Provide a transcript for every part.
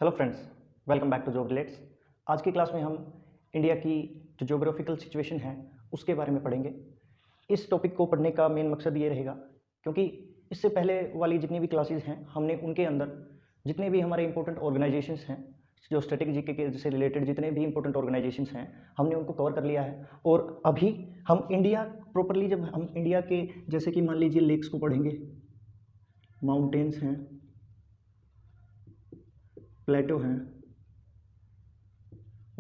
Hello friends, welcome back to job relates. आज की class में हम इंडिया की जो ज्योग्राफिकल सिचुएशन है उसके बारे में पढ़ेंगे। इस टॉपिक को पढ़ने का मेन मकसद ये रहेगा क्योंकि इससे पहले वाली जितनी भी क्लासेस हैं हमने उनके अंदर जितने भी हमारे इंपॉर्टेंट ऑर्गेनाइजेशंस हैं, जो स्ट्रेटेजी के से रिलेटेड जितने भी इंपॉर्टेंट ऑर्गेनाइजेशंस हैं हमने उनको कवर कर लिया है। और अभी हम इंडिया प्रॉपरली जब हम इंडिया के जैसे कि मान लीजिए लेक्स को पढ़ेंगे, माउंटेन्स हैं, प्लेटो हैं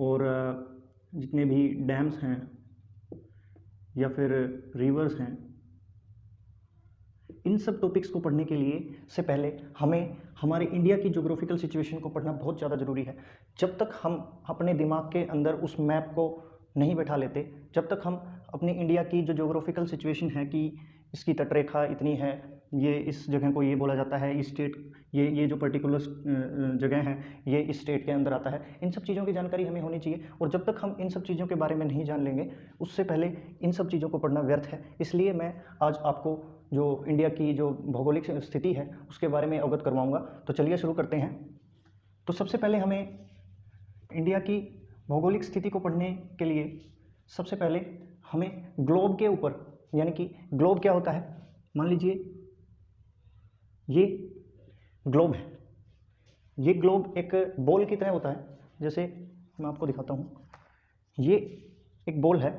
और जितने भी डैम्स हैं या फिर रिवर्स हैं, इन सब टॉपिक्स को पढ़ने के लिए से पहले हमें हमारे इंडिया की ज्योग्राफिकल सिचुएशन को पढ़ना बहुत ज़्यादा ज़रूरी है। जब तक हम अपने दिमाग के अंदर उस मैप को नहीं बैठा लेते, जब तक हम अपनी इंडिया की जो ज्योग्राफिकल सिचुएशन है कि इसकी तटरेखा इतनी है, ये इस जगह को ये बोला जाता है, इस स्टेट ये जो पर्टिकुलर जगह है ये इस स्टेट के अंदर आता है, इन सब चीज़ों की जानकारी हमें होनी चाहिए। और जब तक हम इन सब चीज़ों के बारे में नहीं जान लेंगे उससे पहले इन सब चीज़ों को पढ़ना व्यर्थ है। इसलिए मैं आज आपको जो इंडिया की जो भौगोलिक स्थिति है उसके बारे में अवगत करवाऊँगा। तो चलिए शुरू करते हैं। तो सबसे पहले हमें इंडिया की भौगोलिक स्थिति को पढ़ने के लिए सबसे पहले हमें ग्लोब के ऊपर, यानी कि ग्लोब क्या होता है, मान लीजिए ये ग्लोब है। ये ग्लोब एक बॉल की तरह होता है। जैसे मैं आपको दिखाता हूँ, ये एक बॉल है,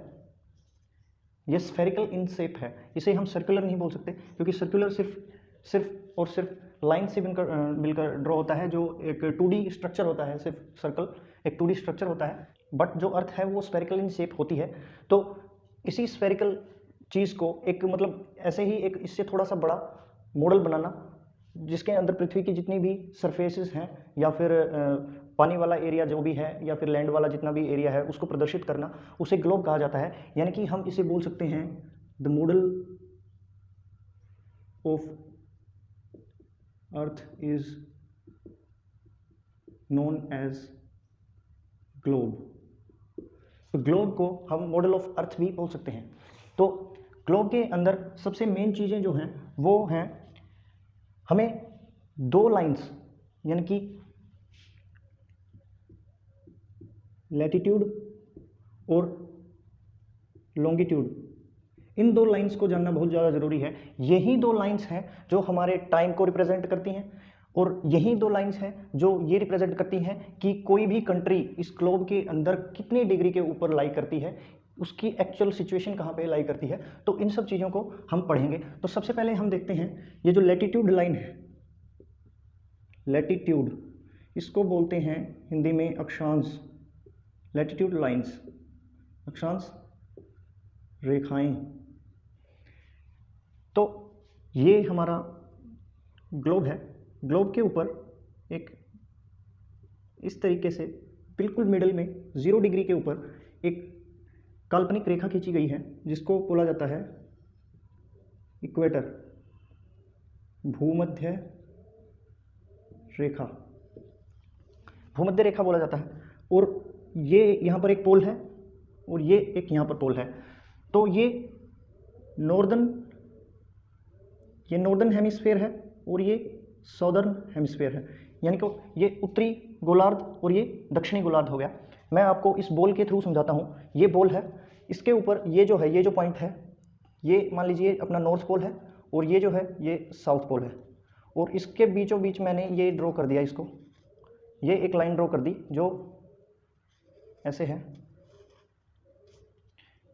ये स्फेरिकल इन शेप है। इसे हम सर्कुलर नहीं बोल सकते क्योंकि सर्कुलर सिर्फ लाइन से मिलकर ड्रॉ होता है, जो एक 2D स्ट्रक्चर होता है। सिर्फ सर्कल एक 2D स्ट्रक्चर होता है, बट जो अर्थ है वो स्फेरिकल इन शेप होती है। तो इसी स्फेरिकल चीज़ को एक मतलब ऐसे ही एक इससे थोड़ा सा बड़ा मॉडल बनाना, जिसके अंदर पृथ्वी की जितनी भी सरफेसेस हैं या फिर पानी वाला एरिया जो भी है या फिर लैंड वाला जितना भी एरिया है उसको प्रदर्शित करना, उसे ग्लोब कहा जाता है। यानी कि हम इसे बोल सकते हैं the model of earth is known as globe. तो ग्लोब को हम मॉडल ऑफ अर्थ भी बोल सकते हैं। तो ग्लोब के अंदर सबसे मेन चीज़ें जो हैं वो हैं, हमें दो लाइंस यानी कि लैटिट्यूड और लॉन्गिट्यूड, इन दो लाइंस को जानना बहुत ज़्यादा ज़रूरी है। यही दो लाइंस हैं जो हमारे टाइम को रिप्रेजेंट करती हैं और यही दो लाइंस हैं जो ये रिप्रेजेंट करती हैं कि कोई भी कंट्री इस ग्लोब के अंदर कितनी डिग्री के ऊपर लाई करती है, उसकी एक्चुअल सिचुएशन कहाँ पे लाई करती है। तो इन सब चीज़ों को हम पढ़ेंगे। तो सबसे पहले हम देखते हैं ये जो लैटिट्यूड लाइन है, लैटिट्यूड इसको बोलते हैं हिंदी में अक्षांश। लैटिट्यूड लाइंस, अक्षांश रेखाएं। तो ये हमारा ग्लोब है। ग्लोब के ऊपर एक इस तरीके से बिल्कुल मिडल में 0 डिग्री के ऊपर एक काल्पनिक रेखा खींची गई है जिसको बोला जाता है इक्वेटर, भूमध्य रेखा, भूमध्य रेखा बोला जाता है। और ये यहाँ पर एक पोल है और ये एक यहाँ पर पोल है। तो ये नॉर्दर्न हेमिस्फीयर है और ये साउदर्न हेमिस्फीयर है, यानी कि ये उत्तरी गोलार्ध और ये दक्षिणी गोलार्ध हो गया। मैं आपको इस बॉल के थ्रू समझाता हूँ। ये बॉल है, इसके ऊपर ये जो है, ये जो पॉइंट है, ये मान लीजिए अपना नॉर्थ पोल है और ये जो है ये साउथ पोल है। और इसके बीचों बीच मैंने ये ड्रॉ कर दिया, इसको ये एक लाइन ड्रॉ कर दी जो ऐसे है,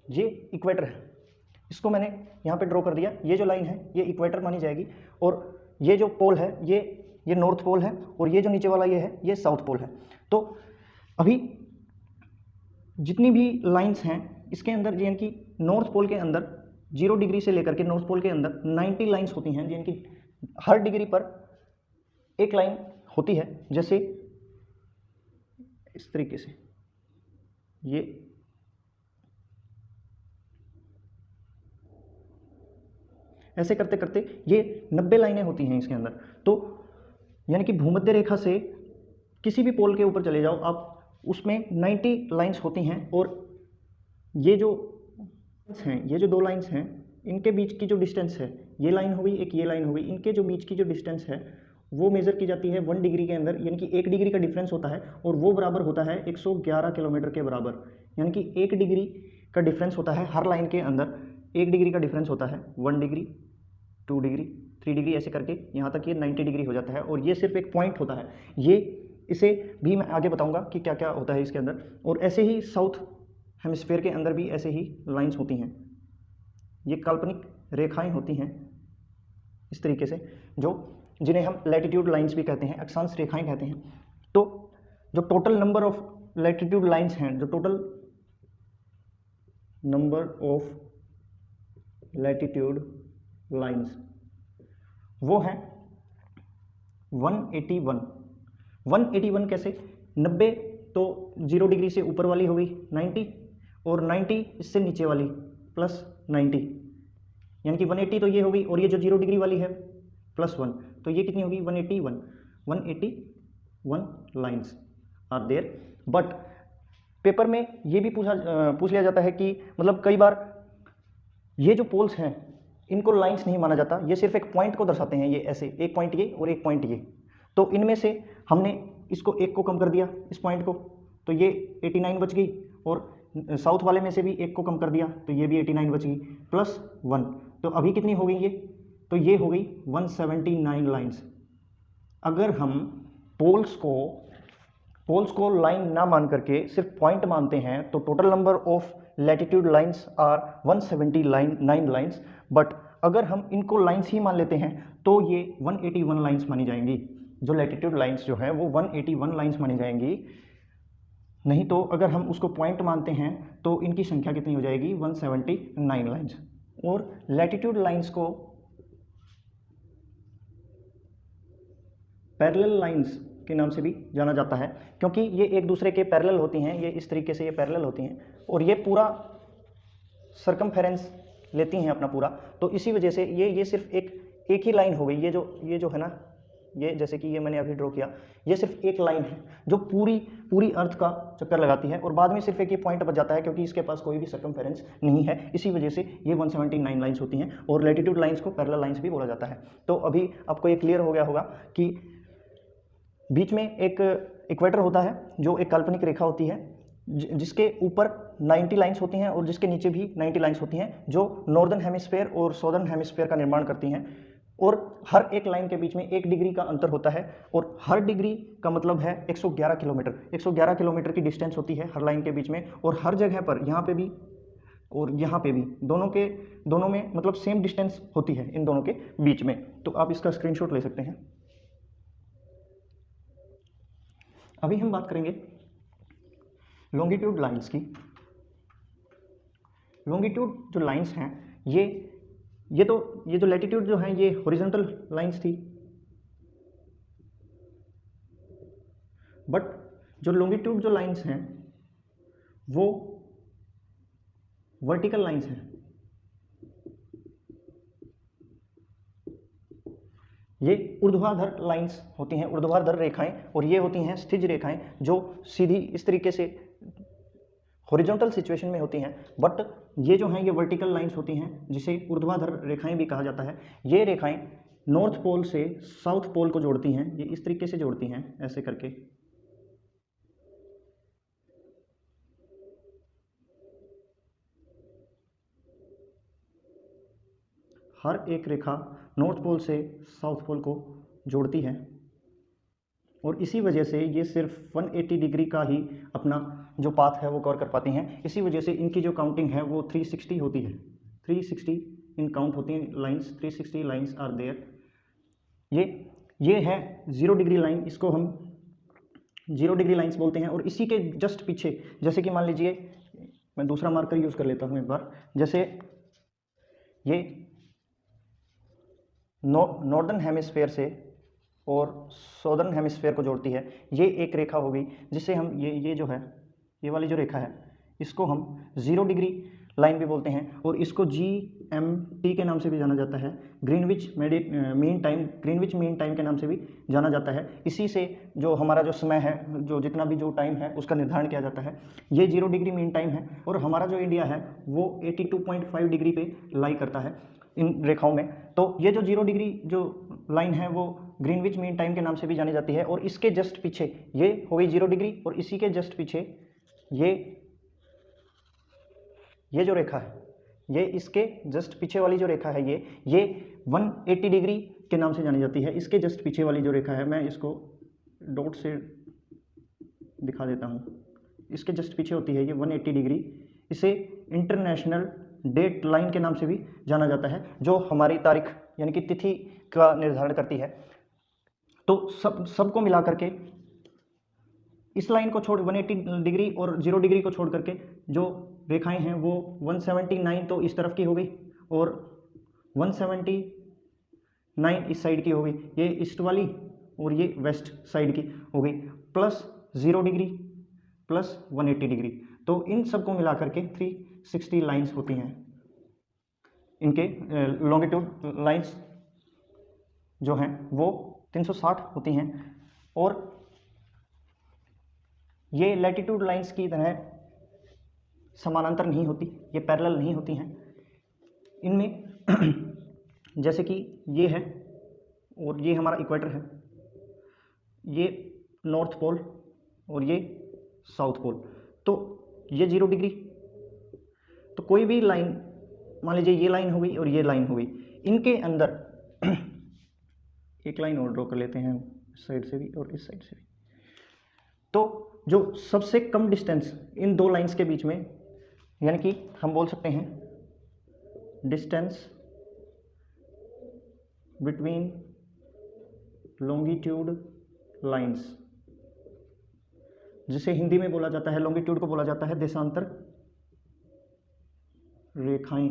ये इक्वेटर है। इसको मैंने यहाँ पे ड्रॉ कर दिया। ये जो लाइन है ये इक्वेटर मानी जाएगी और ये जो पोल है ये नॉर्थ पोल है और ये जो नीचे वाला ये है ये साउथ पोल है। तो अभी जितनी भी लाइंस हैं इसके अंदर, यानी कि नॉर्थ पोल के अंदर 0 डिग्री से लेकर के नॉर्थ पोल के अंदर 90 लाइंस होती हैं, यानी कि हर डिग्री पर एक लाइन होती है। जैसे इस तरीके से ये ऐसे करते करते ये 90 लाइनें होती हैं इसके अंदर। तो यानी कि भूमध्य रेखा से किसी भी पोल के ऊपर चले जाओ आप, उसमें 90 लाइंस होती हैं। और ये जो दो लाइंस हैं इनके बीच की जो डिस्टेंस है, ये लाइन हो गई, एक ये लाइन हो गई, इनके जो बीच की जो डिस्टेंस है वो मेज़र की जाती है 1 डिग्री के अंदर, यानी कि 1 डिग्री का डिफरेंस होता है और वो बराबर होता है 111 किलोमीटर के बराबर। यानी कि 1 डिग्री का डिफरेंस होता है हर लाइन के अंदर, 1 डिग्री का डिफरेंस होता है 1 डिग्री, 2 डिग्री, 3 डिग्री, ऐसे करके यहाँ तक ये 90 डिग्री हो जाता है। और ये सिर्फ एक पॉइंट होता है, ये इसे भी मैं आगे बताऊंगा कि क्या क्या होता है इसके अंदर। और ऐसे ही साउथ हेमिस्फीयर के अंदर भी ऐसे ही लाइंस होती हैं, ये काल्पनिक रेखाएं होती हैं इस तरीके से, जिन्हें हम लैटिट्यूड लाइंस भी कहते हैं, अक्षांश रेखाएं कहते हैं। तो जो total number of latitude lines हैं, जो total number of latitude lines वो है 181। 181 कैसे? 90 तो 0 डिग्री से ऊपर वाली हो गई 90, और 90 इससे नीचे वाली प्लस 90, यानी कि 180 तो ये हो गई, और ये जो 0 डिग्री वाली है प्लस 1, तो ये कितनी होगी 181। 181 lines are there. But paper में ये भी पूछ लिया जाता है कि मतलब कई बार ये जो पोल्स हैं इनको लाइंस नहीं माना जाता, ये सिर्फ एक पॉइंट को दर्शाते हैं, ये ऐसे एक पॉइंट ये और एक पॉइंट ये। तो इनमें से हमने इसको एक को कम कर दिया, इस पॉइंट को, तो ये 89 बच गई, और साउथ वाले में से भी एक को कम कर दिया तो ये भी 89 बच गई, प्लस 1, तो अभी कितनी हो गई ये? तो ये हो गई 179 लाइंस। अगर हम पोल्स को लाइन ना मान करके सिर्फ पॉइंट मानते हैं तो total number of latitude lines are 179 lines. But अगर हम इनको लाइंस ही मान लेते हैं तो ये 181 लाइंस मानी जाएंगी। जो लैटिट्यूड लाइंस जो है वो 181 लाइंस मानी जाएंगी। नहीं तो अगर हम उसको पॉइंट मानते हैं तो इनकी संख्या कितनी हो जाएगी? 179 लाइंस। और लैटिट्यूड लाइंस को पैरेलल लाइंस के नाम से भी जाना जाता है, क्योंकि ये एक दूसरे के पैरेलल होती हैं, ये इस तरीके से ये पैरेलल होती हैं और ये पूरा सर्कमफेरेंस लेती हैं अपना पूरा। तो इसी वजह से ये सिर्फ एक ही लाइन हो गई। ये जो है ना, ये जैसे कि ये मैंने अभी ड्रॉ किया, ये सिर्फ एक लाइन है जो पूरी अर्थ का चक्कर लगाती है, और बाद में सिर्फ एक ये पॉइंट बच जाता है क्योंकि इसके पास कोई भी सर्कमफेरेंस नहीं है। इसी वजह से ये 179 लाइंस होती हैं। और लैटिट्यूड लाइंस को पैरेलल लाइंस भी बोला जाता है। तो अभी आपको ये क्लियर हो गया होगा कि बीच में एक इक्वेटर होता है जो एक काल्पनिक रेखा होती है, जिसके ऊपर 90 लाइंस होती हैं और जिसके नीचे भी 90 लाइंस होती हैं, जो नॉर्दर्न हेमिस्फीयर और सदर्न हेमिस्फीयर का निर्माण करती हैं। और हर एक लाइन के बीच में 1 डिग्री का अंतर होता है, और हर डिग्री का मतलब है 111 किलोमीटर। 111 किलोमीटर की डिस्टेंस होती है हर लाइन के बीच में, और हर जगह पर यहाँ पे भी और यहाँ पे भी दोनों में मतलब सेम डिस्टेंस होती है इन दोनों के बीच में। तो आप इसका स्क्रीनशॉट ले सकते हैं। अभी हम बात करेंगे लॉन्गिट्यूड लाइंस की। लॉन्गिट्यूड जो लाइंस हैं ये जो लैटिट्यूड जो है ये हॉरिजॉन्टल लाइंस थी, बट जो लॉन्गिट्यूड जो लाइंस हैं वो वर्टिकल लाइंस हैं। ये ऊर्ध्वाधर लाइंस होती हैं, ऊर्ध्वाधर रेखाएं, और ये होती हैं स्थिज रेखाएं जो सीधी इस तरीके से हॉरिजॉन्टल सिचुएशन में होती हैं। बट ये जो हैं ये वर्टिकल लाइंस होती हैं, जिसे ऊर्ध्वाधर रेखाएं भी कहा जाता है। ये रेखाएं नॉर्थ पोल से साउथ पोल को जोड़ती हैं, ये इस तरीके से जोड़ती हैं ऐसे करके। हर एक रेखा नॉर्थ पोल से साउथ पोल को जोड़ती है, और इसी वजह से ये सिर्फ 180 डिग्री का ही अपना जो पाथ है वो कवर कर पाती हैं। इसी वजह से इनकी जो काउंटिंग है वो 360 होती है। 360 इन काउंट होती हैं लाइंस, 360 लाइंस आर देयर। ये है 0 डिग्री लाइन, इसको हम 0 डिग्री लाइंस बोलते हैं। और इसी के जस्ट पीछे, जैसे कि मान लीजिए मैं दूसरा मार्कर यूज़ कर लेता हूँ एक बार, जैसे ये नॉर्दर्न हेमिस्फीयर से और सदर्न हेमिस्फीयर को जोड़ती है, ये एक रेखा हो गई, जिससे हम ये जो है, ये वाली जो रेखा है, इसको हम 0 डिग्री लाइन भी बोलते हैं, और इसको GMT के नाम से भी जाना जाता है, ग्रीनविच मीन टाइम के नाम से भी जाना जाता है। इसी से जो हमारा जो समय है, जो जितना भी जो टाइम है उसका निर्धारण किया जाता है। ये 0 डिग्री मीन टाइम है, और हमारा जो इंडिया है वो 82.5 डिग्री पे लाई करता है इन रेखाओं में। तो ये जो 0 डिग्री जो लाइन है वो ग्रीनविच मीन टाइम के नाम से भी जानी जाती है। और इसके जस्ट पीछे ये हो गई 0 डिग्री, और इसी के जस्ट पीछे ये जो रेखा है, ये इसके जस्ट पीछे वाली जो रेखा है ये 180 डिग्री के नाम से जानी जाती है। इसके जस्ट पीछे वाली जो रेखा है, मैं इसको डॉट से दिखा देता हूँ, इसके जस्ट पीछे होती है ये 180 डिग्री। इसे इंटरनेशनल डेट लाइन के नाम से भी जाना जाता है, जो हमारी तारीख यानी कि तिथि का निर्धारण करती है। तो सबको मिला करके इस लाइन को छोड़ 180 डिग्री और 0 डिग्री को छोड़ करके जो रेखाएं हैं वो 179 तो इस तरफ की हो गई, और 179 इस साइड की हो गई, ये ईस्ट वाली, और ये वेस्ट साइड की हो गई, प्लस 0 डिग्री प्लस 180 डिग्री। तो इन सबको मिला करके 360 लाइंस होती हैं। इनके लॉन्गिट्यूड लाइंस जो हैं वो 360 होती हैं, और ये लैटिट्यूड लाइंस की तरह समानांतर नहीं होती, ये पैरेलल नहीं होती हैं। इनमें जैसे कि ये है और ये हमारा इक्वेटर है, ये नॉर्थ पोल और ये साउथ पोल, तो ये 0 डिग्री, तो कोई भी लाइन, मान लीजिए ये लाइन हो गई और ये लाइन हो गई, इनके अंदर एक लाइन और ड्रॉ कर लेते हैं इस साइड से भी और इस साइड से भी। तो जो सबसे कम डिस्टेंस इन दो लाइंस के बीच में, यानी कि हम बोल सकते हैं डिस्टेंस बिटवीन लॉन्गिट्यूड लाइंस, जिसे हिंदी में बोला जाता है, लॉन्गिट्यूड को बोला जाता है देशांतर रेखाएं।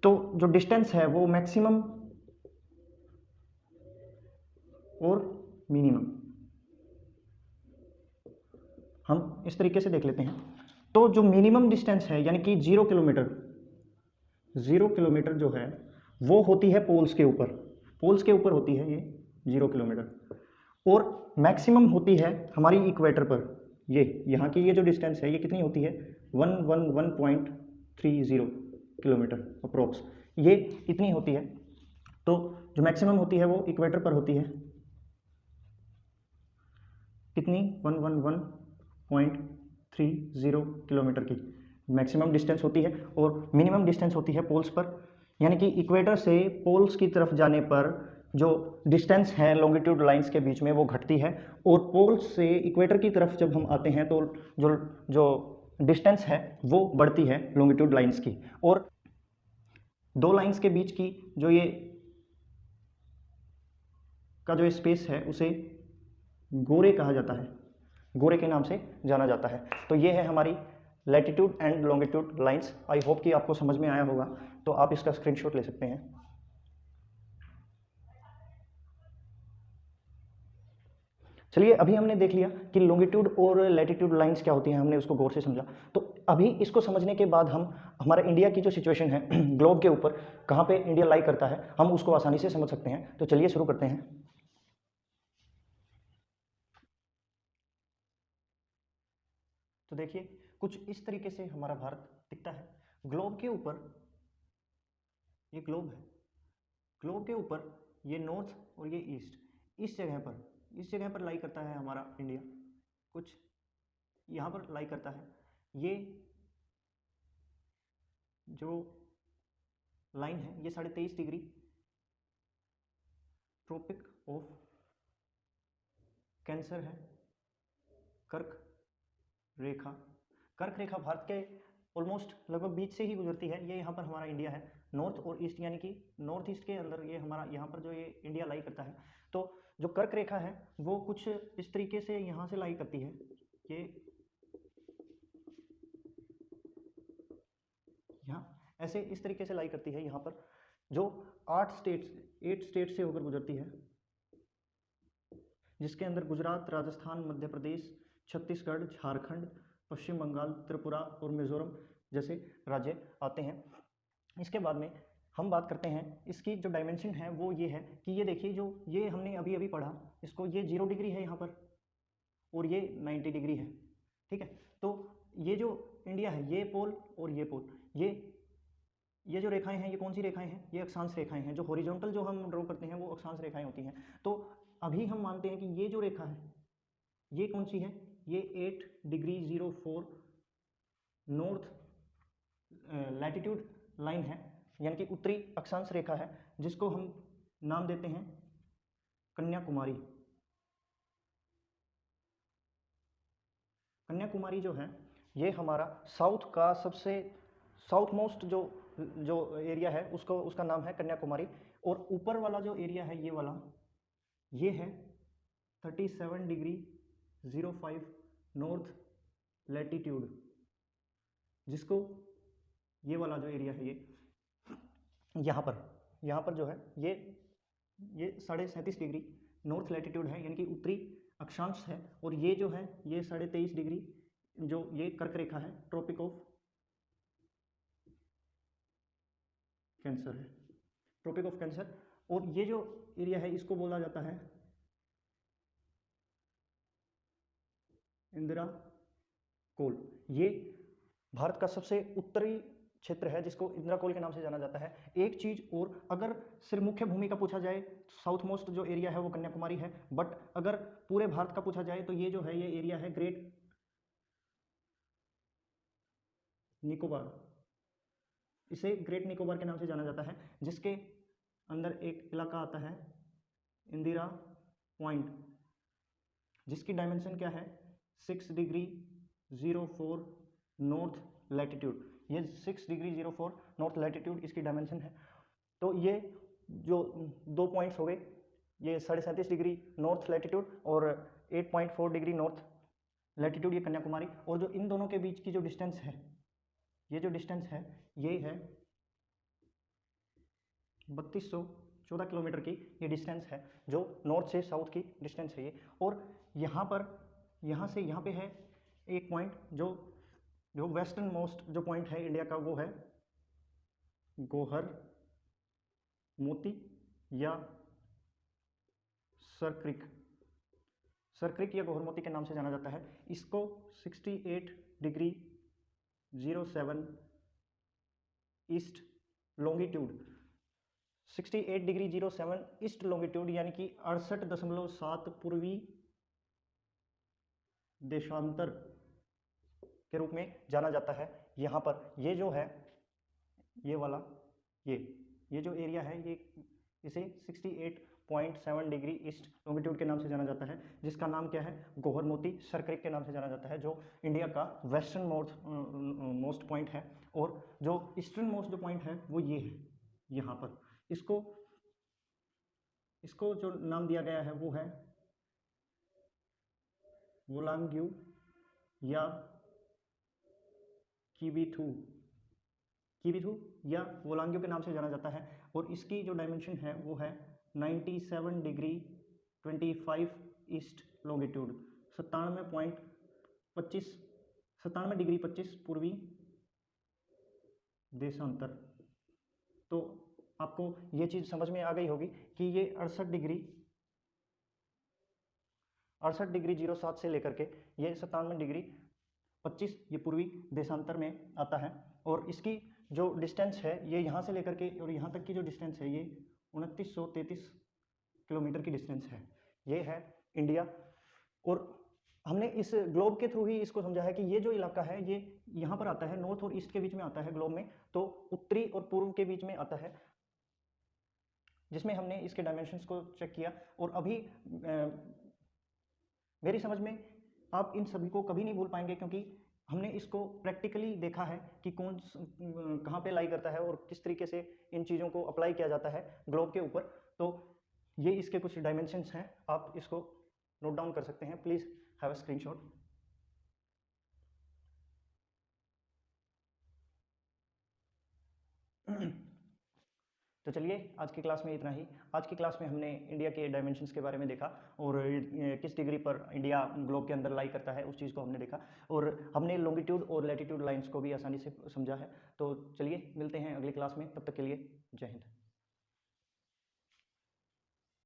तो जो डिस्टेंस है वो मैक्सिमम और मिनिमम हम इस तरीके से देख लेते हैं। तो जो मिनिमम डिस्टेंस है यानी कि 0 किलोमीटर, 0 किलोमीटर जो है वो होती है पोल्स के ऊपर, पोल्स के ऊपर होती है ये 0 किलोमीटर, और मैक्सिमम होती है हमारी इक्वेटर पर। ये यहाँ की ये जो डिस्टेंस है ये कितनी होती है 111.30 किलोमीटर अप्रोक्स, ये इतनी होती है। तो जो मैक्सिमम होती है वो इक्वेटर पर होती है, कितनी 111.30 किलोमीटर की मैक्सिमम डिस्टेंस होती है, और मिनिमम डिस्टेंस होती है पोल्स पर, यानी कि इक्वेटर से पोल्स की तरफ जाने पर जो डिस्टेंस है लॉन्गिट्यूड लाइंस के बीच में वो घटती है, और पोल्स से इक्वेटर की तरफ जब हम आते हैं तो जो जो डिस्टेंस है वो बढ़ती है लॉन्गिट्यूड लाइंस की। और दो लाइंस के बीच की जो ये का जो स्पेस है उसे गोरे कहा जाता है, गोरे के नाम से जाना जाता है। तो ये है हमारी latitude and longitude lines. I hope कि आपको समझ में आया होगा, तो आप इसका स्क्रीनशॉट ले सकते हैं। चलिए, अभी हमने देख लिया कि लॉन्गिट्यूड और लैटिट्यूड लाइंस क्या होती हैं, हमने उसको गौर से समझा। तो अभी इसको समझने के बाद हम हमारे इंडिया की जो सिचुएशन है ग्लोब के ऊपर, कहाँ पे इंडिया लाई करता है, हम उसको आसानी से समझ सकते हैं। तो चलिए शुरू करते हैं। तो देखिए, कुछ इस तरीके से हमारा भारत दिखता है। ग्लोब के ऊपर, ये ग्लोब है, ग्लोब के ऊपर ये नॉर्थ और ये ईस्ट, इस जगह पर लाई करता है हमारा इंडिया, कुछ यहाँ पर लाई करता है। ये जो लाइन है ये 23.5 डिग्री ट्रॉपिक ऑफ कैंसर है, कर्क रेखा। कर्क रेखा भारत के ऑलमोस्ट लगभग बीच से ही गुजरती है। ये यहाँ पर हमारा इंडिया है, नॉर्थ और ईस्ट, यानी कि नॉर्थ ईस्ट के अंदर ये हमारा यहाँ पर जो ये इंडिया लाई करता है। तो जो कर्क रेखा है वो कुछ इस तरीके से यहाँ से लाई करती है, ये यहाँ ऐसे इस तरीके से लाई करती है यहाँ पर, जो 8 स्टेट से होकर गुजरती है, जिसके अंदर गुजरात, राजस्थान, मध्य प्रदेश, छत्तीसगढ़, झारखंड, पश्चिम बंगाल, त्रिपुरा और मिजोरम जैसे राज्य आते हैं। इसके बाद में हम बात करते हैं इसकी जो डायमेंशन है वो ये है कि ये देखिए, जो ये हमने अभी अभी पढ़ा, इसको ये 0 डिग्री है यहाँ पर और ये 90 डिग्री है, ठीक है। तो ये जो इंडिया है, ये पोल और ये पोल, ये ये जो रेखाएं हैं ये कौन सी रेखाएं हैं? ये अक्षांश रेखाएं हैं। जो हॉरिजॉन्टल जो हम ड्रॉ करते हैं वो अक्षांश रेखाएं होती हैं। तो अभी हम मानते हैं कि ये जो रेखा है ये कौन सी है? ये 8 डिग्री 04 नॉर्थ लैटिट्यूड लाइन है, यानी कि उत्तरी अक्षांश रेखा है, जिसको हम नाम देते हैं कन्याकुमारी। कन्याकुमारी जो है ये हमारा साउथ का सबसे साउथ मोस्ट जो जो एरिया है उसको उसका नाम है कन्याकुमारी। और ऊपर वाला जो एरिया है ये वाला, ये है 37 डिग्री 05 नॉर्थ लैटिट्यूड, जिसको ये वाला जो एरिया है ये यहाँ पर जो है ये 37.5 डिग्री नॉर्थ लैटिट्यूड है, यानी कि उत्तरी अक्षांश है। और ये जो है ये 23.5 डिग्री जो ये कर्क रेखा है, ट्रॉपिक ऑफ कैंसर है, ट्रॉपिक ऑफ कैंसर। और ये जो एरिया है इसको बोला जाता है इंदिरा कोल। ये भारत का सबसे उत्तरी क्षेत्र है जिसको इंदिरा कोल के नाम से जाना जाता है। एक चीज और, अगर सिर्फ मुख्य भूमि का पूछा जाए, साउथ मोस्ट जो एरिया है वो कन्याकुमारी है, बट अगर पूरे भारत का पूछा जाए तो ये जो है ये एरिया है ग्रेट निकोबार। इसे ग्रेट निकोबार के नाम से जाना जाता है, जिसके अंदर एक इलाका आता है इंदिरा पॉइंट, जिसकी डायमेंशन क्या है 6 डिग्री 04 नॉर्थ लैटिट्यूड। ये 6 डिग्री 04 नॉर्थ लैटिट्यूड इसकी डायमेंशन है। तो ये जो दो पॉइंट्स हो गए, ये 37.5 डिग्री नॉर्थ लैटिट्यूड और 8.4 डिग्री नॉर्थ लैटिट्यूड, ये कन्याकुमारी। और जो इन दोनों के बीच की जो डिस्टेंस है, ये जो डिस्टेंस है ये है 3214 किलोमीटर की ये डिस्टेंस है, जो नॉर्थ से साउथ की डिस्टेंस है ये। और यहाँ पर यहाँ से यहाँ पे है एक पॉइंट जो वेस्टर्न मोस्ट जो पॉइंट है इंडिया का, वो है गोहर मोती या सरक्रिक। सरक्रिक या गोहर मोती के नाम से जाना जाता है। इसको 68 degree 07 east longitude, 68 degree 07 east longitude यानी कि 68.7 पूर्वी देशांतर के रूप में जाना जाता है। यहाँ पर ये जो है ये वाला ये जो एरिया है ये इसे 68.7 डिग्री ईस्ट लॉन्गिट्यूड के नाम से जाना जाता है, जिसका नाम क्या है गोहर मोती सरक्रिक के नाम से जाना जाता है, जो इंडिया का वेस्टर्न मोस्ट पॉइंट है। और जो ईस्टर्न मोस्ट जो पॉइंट है वो ये है यहाँ पर। इसको जो नाम दिया गया है वो है वोलांग्यू या किबिथू या वोलांग्यू के नाम से जाना जाता है। और इसकी जो डायमेंशन है वो है 97 डिग्री 25 ईस्ट लॉन्गिट्यूड, 97 डिग्री 25 पूर्वी देशांतर। तो आपको ये चीज़ समझ में आ गई होगी कि ये 68 डिग्री 07 से लेकर के ये 97 डिग्री 25 ये पूर्वी देशांतर में आता है। और इसकी जो डिस्टेंस है ये यहाँ से लेकर के और यहाँ तक की जो डिस्टेंस है ये 2933 किलोमीटर की डिस्टेंस है। ये है इंडिया। और हमने इस ग्लोब के थ्रू ही इसको समझा है कि ये जो इलाका है ये यहाँ पर आता है, नॉर्थ और ईस्ट के बीच में आता है ग्लोब में, तो उत्तरी और पूर्व के बीच में आता है, जिसमें हमने इसके डायमेंशंस को चेक किया। और अभी मेरी समझ में आप इन सभी को कभी नहीं भूल पाएंगे, क्योंकि हमने इसको प्रैक्टिकली देखा है कि कहाँ पे लाई करता है और किस तरीके से इन चीज़ों को अप्लाई किया जाता है ग्लोब के ऊपर। तो ये इसके कुछ डायमेंशंस हैं, आप इसको नोट डाउन कर सकते हैं। Please have a screenshot. तो चलिए आज की क्लास में इतना ही। आज की क्लास में हमने इंडिया के डायमेंशंस के बारे में देखा और किस डिग्री पर इंडिया ग्लोब के अंदर लाई करता है उस चीज़ को हमने देखा, और हमने लॉन्गिट्यूड और लैटिट्यूड लाइंस को भी आसानी से समझा है। तो चलिए मिलते हैं अगली क्लास में, तब तक के लिए जय हिंद।